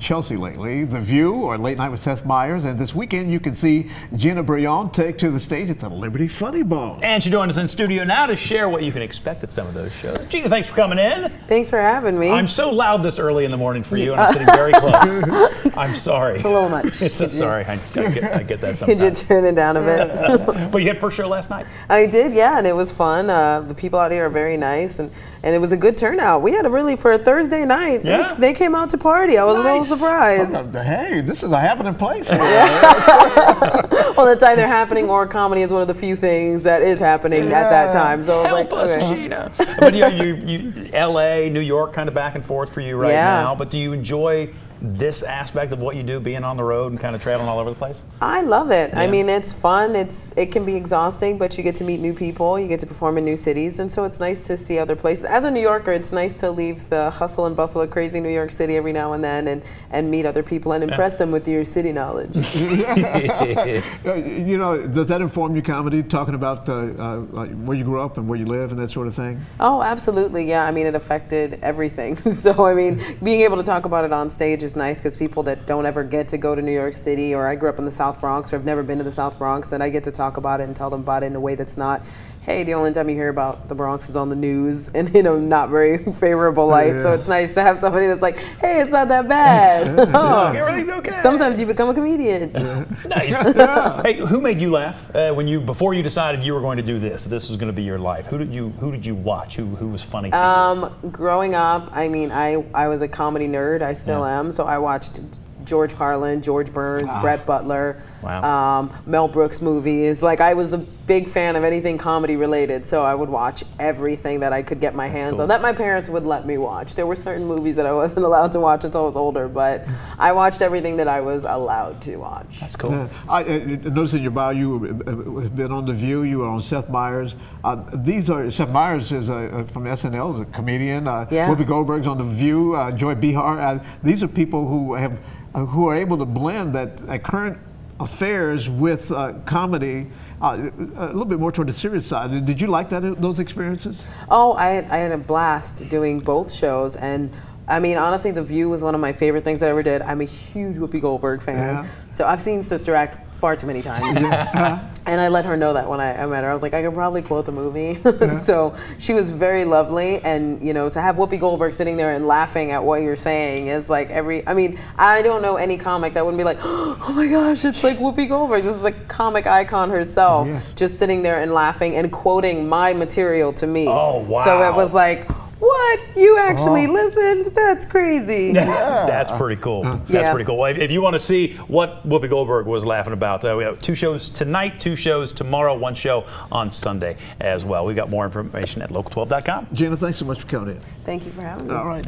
Chelsea lately, The View or Late Night with Seth Meyers, and this weekend you can see Gina Brillon take to the stage at the Liberty Funny Bone. And she joins us in studio now to share what you can expect at some of those shows. Gina, thanks for coming in. Thanks for having me. I'm so loud this early in the morning for you, and I'm sitting very close. I'm sorry. It's a little much. Sorry, I get that sometimes. You did turn it down a bit. But you had first show last night. I did, yeah, and it was fun. The people out here are very nice, and it was a good turnout. We had for a Thursday night, they came out to party. I was a little surprised. Hey, this is a happening place. Well, it's either happening or comedy is one of the few things that is happening at that time. So Help us, Gina. But you L.A., New York, kind of back and forth for you right now. But do you enjoy this aspect of what you do, being on the road and kind of traveling all over the place? I love it. I mean, it's fun. It can be exhausting, but you get to meet new people. You get to perform in new cities, and so it's nice to see other places. As a New Yorker, it's nice to leave the hustle and bustle of crazy New York City every now and then and meet other people and impress them with your city knowledge. You know, does that inform your comedy, talking about where you grew up and where you live and that sort of thing? Oh, absolutely, yeah. I mean, it affected everything. So, I mean, being able to talk about it on stage is nice because people that don't ever get to go to New York City, or I grew up in the South Bronx, or have never been to the South Bronx, and I get to talk about it and tell them about it in a way that's not, hey, the only time you hear about the Bronx is on the news and not very favorable light. So it's nice to have somebody that's like, hey, it's not that bad. Everything's okay. Sometimes you become a comedian. Nice. Hey, who made you laugh before you decided you were going to do this? This was going to be your life. Who did you watch? Who was funny to you? Growing up, I mean, I was a comedy nerd. I still am. So I watched George Carlin, George Burns, Brett Butler, Mel Brooks movies. Like, I was a big fan of anything comedy related, so I would watch everything that I could get my hands on, that my parents would let me watch. There were certain movies that I wasn't allowed to watch until I was older, but I watched everything that I was allowed to watch. That's cool. I noticed in your bio you have been on The View, you were on Seth Meyers. Seth Meyers is from SNL, is a comedian. Whoopi Goldberg's on The View, Joy Behar. These are people who are able to blend that current affairs with comedy a little bit more toward the serious side. Did you like those experiences? Oh, I had a blast doing both shows, and I mean, honestly, The View was one of my favorite things that I ever did. I'm a huge Whoopi Goldberg fan, so I've seen Sister Act far too many times. And I let her know that when I met her. I was like, I could probably quote the movie. So she was very lovely, and to have Whoopi Goldberg sitting there and laughing at what you're saying is like I mean, I don't know any comic that wouldn't be like, oh my gosh, it's like Whoopi Goldberg. This is like comic icon herself, just sitting there and laughing and quoting my material to me. Oh, wow. So it was like, what? You actually listened? That's crazy. That's pretty cool. That's pretty cool. Well, if you want to see what Whoopi Goldberg was laughing about, we have 2 shows tonight, 2 shows tomorrow, 1 show on Sunday as well. We've got more information at local12.com. Gina, thanks so much for coming in. Thank you for having me. All right.